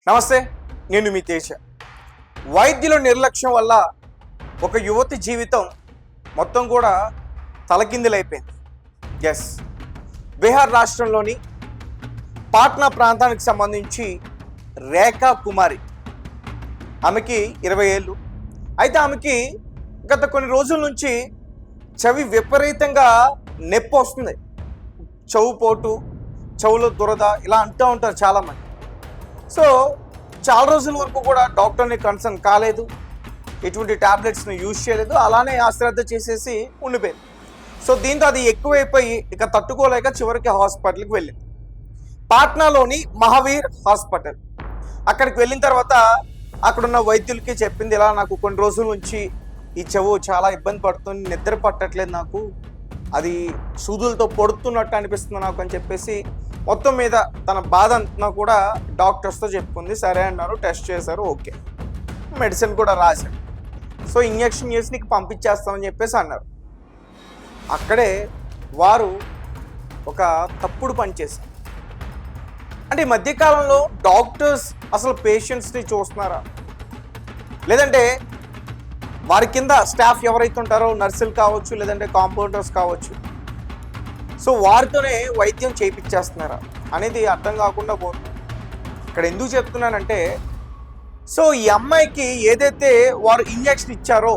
నమస్తే, నేను మీ తేజ. వైద్యుల నిర్లక్ష్యం వల్ల ఒక యువతి జీవితం మొత్తం కూడా తలకిందులైపోయింది. ఎస్, బీహార్ రాష్ట్రంలోని పాట్నా ప్రాంతానికి సంబంధించి రేఖా కుమారి, ఆమెకి 20 ఏళ్ళు. అయితే ఆమెకి గత కొన్ని రోజుల నుంచి చెవి విపరీతంగా నొప్పి వస్తుంది. చెవు పోటు, చెవులో దురద ఇలా అంటూ ఉంటారు చాలామంది. సో చాలా రోజుల వరకు కూడా డాక్టర్ని కన్సల్ట్ కాలేదు, ఎటువంటి ట్యాబ్లెట్స్ని యూజ్ చేయలేదు, అలానే అశ్రద్ధ చేసేసి ఉండిపోయింది. సో దీంతో అది ఎక్కువైపోయి ఇక తట్టుకోలేక చివరికి హాస్పిటల్కి వెళ్ళింది. పాట్నాలోని మహావీర్ హాస్పిటల్. అక్కడికి వెళ్ళిన తర్వాత అక్కడున్న వైద్యులకి చెప్పింది, ఇలా నాకు కొన్ని రోజుల నుంచి ఈ చెవు చాలా ఇబ్బంది పడుతుంది, నిద్ర పట్టట్లేదు, నాకు అది సూదులతో పొడుతున్నట్టు అనిపిస్తుంది నాకు అని చెప్పేసి మొత్తం మీద తన బాధ అంతా కూడా డాక్టర్స్తో చెప్పుకుంది. సరే అన్నారు, టెస్ట్ చేశారు, ఓకే, మెడిసిన్ కూడా రాశారు. సో ఇంజెక్షన్ చేసి నీకు పంపించేస్తామని చెప్పేసి అన్నారు. అక్కడే వారు ఒక తప్పుడు పని చేశారు. అంటే ఈ మధ్యకాలంలో డాక్టర్స్ అసలు పేషెంట్స్ని చూస్తున్నారా, లేదంటే వారి కింద స్టాఫ్ ఎవరైతే ఉంటారో, నర్సులు కావచ్చు, లేదంటే కాంపౌండర్స్ కావచ్చు, సో వారితోనే వైద్యం చేయించేస్తున్నారా అనేది అర్థం కాకుండా పోతుంది. ఇక్కడ ఎందుకు చెప్తున్నానంటే, సో ఈ అమ్మాయికి ఏదైతే వారు ఇంజెక్షన్ ఇచ్చారో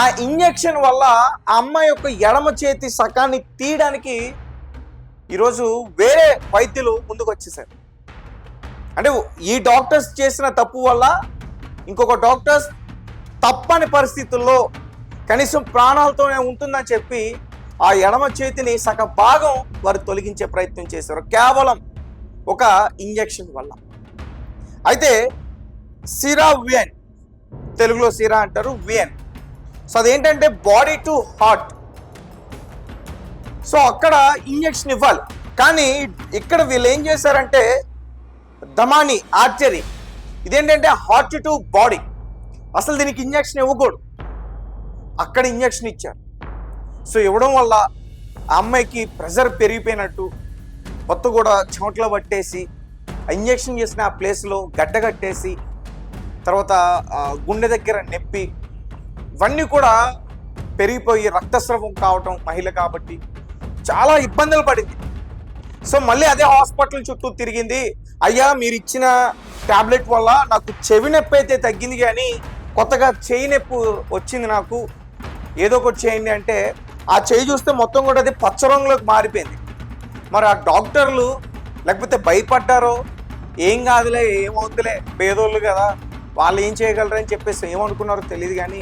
ఆ ఇంజెక్షన్ వల్ల ఆ అమ్మాయి యొక్క ఎడమ చేతి సకాన్ని తీయడానికి ఈరోజు వేరే వైద్యులు ముందుకు వచ్చేసారు. అంటే ఈ డాక్టర్స్ చేసిన తప్పు వల్ల ఇంకొక డాక్టర్స్ తప్పని పరిస్థితుల్లో కనీసం ప్రాణాలతోనే ఉంటుందని చెప్పి ఆ ఎడమ చేతిని సగ భాగం వారు తొలగించే ప్రయత్నం చేశారు, కేవలం ఒక ఇంజెక్షన్ వల్ల. అయితే సిరా వియన్, తెలుగులో సిరా అంటారు, వియన్. సో అదేంటంటే బాడీ టు హార్ట్. సో అక్కడ ఇంజెక్షన్ ఇవ్వాలి, కానీ ఇక్కడ వీళ్ళు ఏం చేశారంటే దమాని ఆర్టరీ, ఇదేంటంటే హార్ట్ టు బాడీ. అసలు దీనికి ఇంజెక్షన్ ఇవ్వకూడదు, అక్కడ ఇంజెక్షన్ ఇచ్చారు. సో ఇవ్వడం వల్ల ఆ అమ్మాయికి ప్రెషర్ పెరిగిపోయినట్టు, మొత్తం కూడా చెమటలో పట్టేసి, ఇంజెక్షన్ చేసిన ఆ ప్లేస్లో గడ్డ కట్టేసి, తర్వాత గుండె దగ్గర నొప్పి, ఇవన్నీ కూడా పెరిగిపోయి రక్తస్రావం కావటం, మహిళ కాబట్టి చాలా ఇబ్బందులు పడింది. సో మళ్ళీ అదే హాస్పిటల్ చుట్టూ తిరిగింది. అయ్యా, మీరు ఇచ్చిన ట్యాబ్లెట్ వల్ల నాకు చెవి నొప్పి అయితే తగ్గింది, కానీ కొత్తగా చెయ్యి నొప్పి వచ్చింది, నాకు ఏదో ఒకటి చేయండి అంటే ఆ చెయ్యి చూస్తే మొత్తం కూడా అది పచ్చ రంగులోకి మారిపోయింది. మరి ఆ డాక్టర్లు లేకపోతే భయపడ్డారో, ఏం కాదులే, ఏమవుతులే, పేదోళ్ళు కదా, వాళ్ళు ఏం చేయగలరని చెప్పేసి ఏమనుకున్నారో తెలియదు, కానీ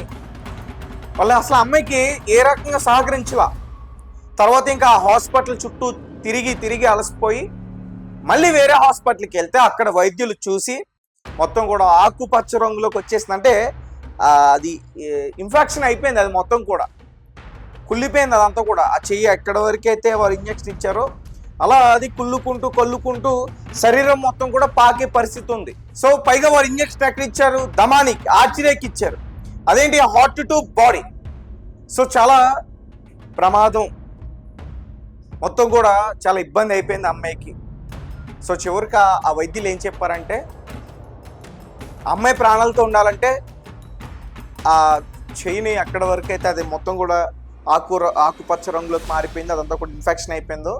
వాళ్ళు అసలు అమ్మాయికి ఏ రకంగా సహకరించలా. తర్వాత ఇంకా ఆ హాస్పిటల్ చుట్టూ తిరిగి తిరిగి అలసిపోయి మళ్ళీ వేరే హాస్పిటల్కి వెళ్తే అక్కడ వైద్యులు చూసి మొత్తం కూడా ఆకుపచ్చ రంగులోకి వచ్చేసింది. అంటే అది ఇన్ఫెక్షన్ అయిపోయింది, అది మొత్తం కూడా కుళ్ళిపోయింది అదంతా కూడా. ఆ చెయ్యి ఎక్కడ వరకు అయితే వారు ఇంజెక్షన్ ఇచ్చారో అలా అది కొల్లుకుంటూ శరీరం మొత్తం కూడా పాకే పరిస్థితి ఉంది. సో పైగా వారు ఇంజెక్షన్ ఎక్కడ ఇచ్చారు, దమానికి, ఆర్టరీకి ఇచ్చారు. అదేంటి, హార్ట్ టు బాడీ. సో చాలా ప్రమాదం, మొత్తం కూడా చాలా ఇబ్బంది అయిపోయింది అమ్మాయికి. సో చివరికి ఆ వైద్యులు ఏం చెప్పారంటే, అమ్మాయి ప్రాణాలతో ఉండాలంటే ఆ చెయ్యిని ఎక్కడ వరకు అయితే అది మొత్తం కూడా ఆకుపచ్చ రంగులోకి మారిపోయింది, అదంతా కూడా ఇన్ఫెక్షన్ అయిపోయిందో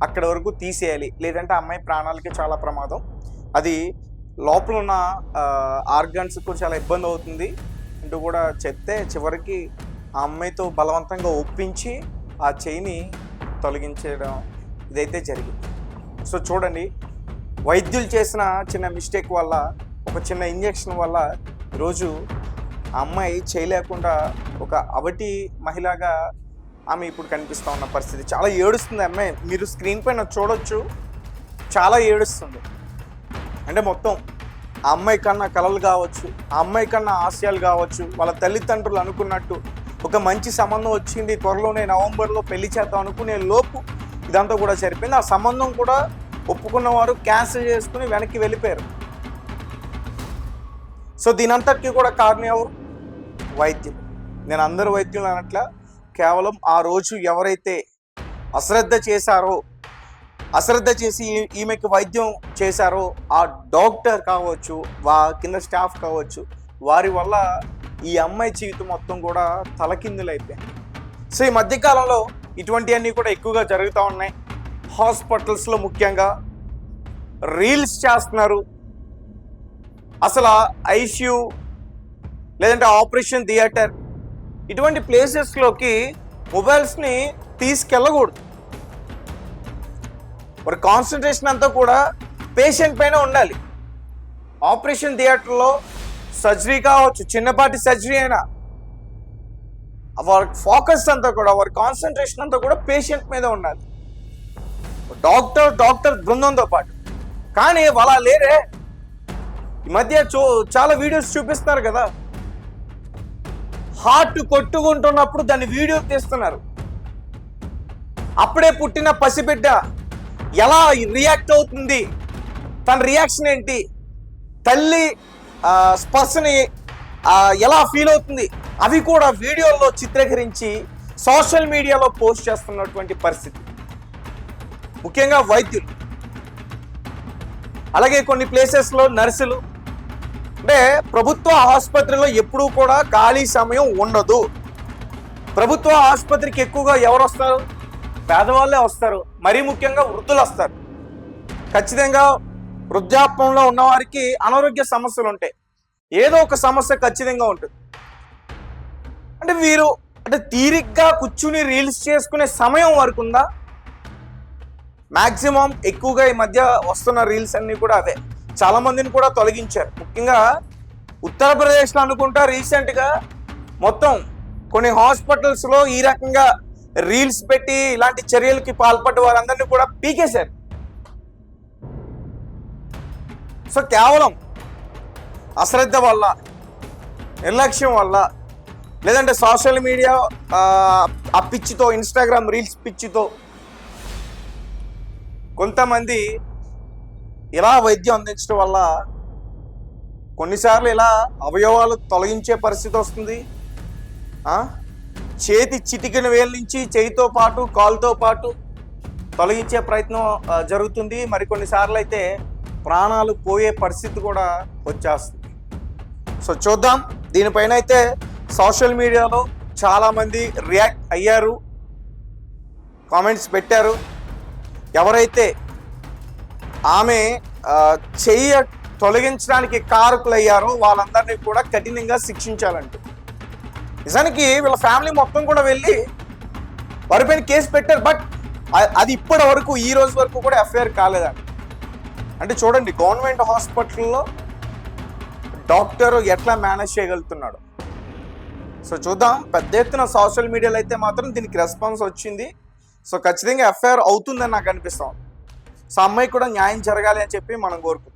అక్కడ వరకు తీసేయాలి, లేదంటే అమ్మాయి ప్రాణాలకి చాలా ప్రమాదం, అది లోపల ఉన్న ఆర్గాన్స్ కూడా చాలా ఇబ్బంది అవుతుంది అంటూ కూడా చెప్తే చివరికి ఆ అమ్మాయితో బలవంతంగా ఒప్పించి ఆ చెయ్యిని తొలగించడం ఇదైతే జరిగింది. సో చూడండి, వైద్యులు చేసిన చిన్న మిస్టేక్ వల్ల, ఒక చిన్న ఇంజెక్షన్ వల్ల ఈరోజు ఆ అమ్మాయి చేయలేకుండా ఒక అవటి మహిళగా ఆమె ఇప్పుడు కనిపిస్తూ ఉన్న పరిస్థితి. చాలా ఏడుస్తుంది అమ్మాయి, మీరు స్క్రీన్ పైన చూడొచ్చు, చాలా ఏడుస్తుంది. అంటే మొత్తం ఆ అమ్మాయి కన్నా కలలు కావచ్చు, ఆ అమ్మాయి కన్నా ఆశయాలు కావచ్చు, వాళ్ళ తల్లిదండ్రులు అనుకున్నట్టు ఒక మంచి సంబంధం వచ్చింది, త్వరలోనే నవంబర్లో పెళ్లి చేద్దాం అనుకునే లోపు ఇదంతా కూడా సరిపోయింది. ఆ సంబంధం కూడా ఒప్పుకున్నవారు క్యాన్సిల్ చేసుకుని వెనక్కి వెళ్ళిపోయారు. సో దీనంతటికీ కూడా కారణం ఎవరు? వైద్యులు. నేను అందరు వైద్యులు అనట్లా, కేవలం ఆ రోజు ఎవరైతే అశ్రద్ధ చేశారో, అశ్రద్ధ చేసి ఈమెకి వైద్యం చేశారో ఆ డాక్టర్ కావచ్చు, కింద స్టాఫ్ కావచ్చు, వారి వల్ల ఈ అమ్మాయి జీవితం మొత్తం కూడా తలకిందులైపోయింది. సో ఈ మధ్యకాలంలో ఇటువంటివన్నీ కూడా ఎక్కువగా జరుగుతూ ఉన్నాయి. హాస్పిటల్స్లో ముఖ్యంగా రీల్స్ చేస్తున్నారు. అసలు ఐసీయూ లేదంటే ఆపరేషన్ థియేటర్ ఇటువంటి ప్లేసెస్లోకి మొబైల్స్ని తీసుకెళ్ళకూడదు. మరి కాన్సన్ట్రేషన్ అంతా కూడా పేషెంట్ పైన ఉండాలి. ఆపరేషన్ థియేటర్లో సర్జరీ కావచ్చు, చిన్నపాటి సర్జరీ అయినా వారి ఫోకస్ అంతా కూడా, వారి కాన్సన్ట్రేషన్ అంతా కూడా పేషెంట్ మీద ఉండాలి, డాక్టర్ బృందంతో పాటు. కానీ అలా లేరే. ఈ మధ్య చాలా వీడియోస్ చూపిస్తున్నారు కదా, హార్ట్ కొట్టుకుంటున్నప్పుడు దాన్ని వీడియో తీస్తున్నారు. అప్పుడే పుట్టిన పసిబిడ్డ ఎలా రియాక్ట్ అవుతుంది, తన రియాక్షన్ ఏంటి, తల్లి స్పర్శని ఎలా ఫీల్ అవుతుంది, అవి కూడా వీడియోల్లో చిత్రీకరించి సోషల్ మీడియాలో పోస్ట్ చేస్తున్నటువంటి పరిస్థితి. ముఖ్యంగా వైద్యులు, అలాగే కొన్ని ప్లేసెస్లో నర్సులు. అంటే ప్రభుత్వ ఆసుపత్రిలో ఎప్పుడూ కూడా ఖాళీ సమయం ఉండదు. ప్రభుత్వ ఆసుపత్రికి ఎక్కువగా ఎవరు వస్తారు? పేదవాళ్ళే వస్తారు. మరీ ముఖ్యంగా వృద్ధులు వస్తారు. ఖచ్చితంగా వృద్ధాప్యంలో ఉన్నవారికి అనారోగ్య సమస్యలు ఉంటాయి. ఏదో ఒక సమస్య ఖచ్చితంగా ఉంటుంది. అంటే వీరు తీరిగ్గా కూర్చుని రీల్స్ చేసుకునే సమయం వరకు ఉందా? మ్యాక్సిమం ఎక్కువగా ఈ మధ్య వస్తున్న రీల్స్ అన్నీ కూడా అవే. చాలా మందిని కూడా తొలగించారు. ముఖ్యంగా ఉత్తరప్రదేశ్లో అనుకుంటా రీసెంట్గా మొత్తం కొన్ని హాస్పిటల్స్లో ఈ రకంగా రీల్స్ పెట్టి ఇలాంటి చర్యలకి పాల్పడ్డ వారందరినీ కూడా పీకేశారు. సో కేవలం అశ్రద్ధ వల్ల, నిర్లక్ష్యం వల్ల, లేదంటే సోషల్ మీడియా ఆ పిచ్చితో, ఇన్స్టాగ్రామ్ రీల్స్ పిచ్చితో కొంతమంది ఇలా వైద్యం అందించడం వల్ల కొన్నిసార్లు ఇలా అవయవాలు తొలగించే పరిస్థితి వస్తుంది. చేతి చిటికిన వేల నుంచి చేయితో పాటు, కాలుతో పాటు తొలగించే ప్రయత్నం జరుగుతుంది. మరికొన్నిసార్లు అయితే ప్రాణాలు పోయే పరిస్థితి కూడా వచ్చేస్తుంది. సో చూద్దాం. దీనిపైన అయితే సోషల్ మీడియాలో చాలామంది రియాక్ట్ అయ్యారు, కామెంట్స్ పెట్టారు. ఎవరైతే ఆమె చెయ్యి తొలగించడానికి కారకులయ్యారో వాళ్ళందరినీ కూడా కఠినంగా శిక్షించాలంటూ. నిజానికి వీళ్ళ ఫ్యామిలీ మొత్తం కూడా వెళ్ళి వారిపైన కేసు పెట్టారు. బట్ అది ఇప్పటి వరకు, ఈ రోజు వరకు కూడా ఎఫ్ఐఆర్ కాలేదండి. అంటే చూడండి, గవర్నమెంట్ హాస్పిటల్లో డాక్టర్ ఎట్లా మేనేజ్ చేయగలుగుతున్నాడు. సో చూద్దాం. పెద్ద ఎత్తున సోషల్ మీడియాలో అయితే మాత్రం దీనికి రెస్పాన్స్ వచ్చింది. సో ఖచ్చితంగా ఎఫ్ఐఆర్ అవుతుందని నాకు అనిపిస్తాం. సో అమ్మాయి కూడా న్యాయం జరగాలి అని చెప్పి మనం కోరుకుంటాం.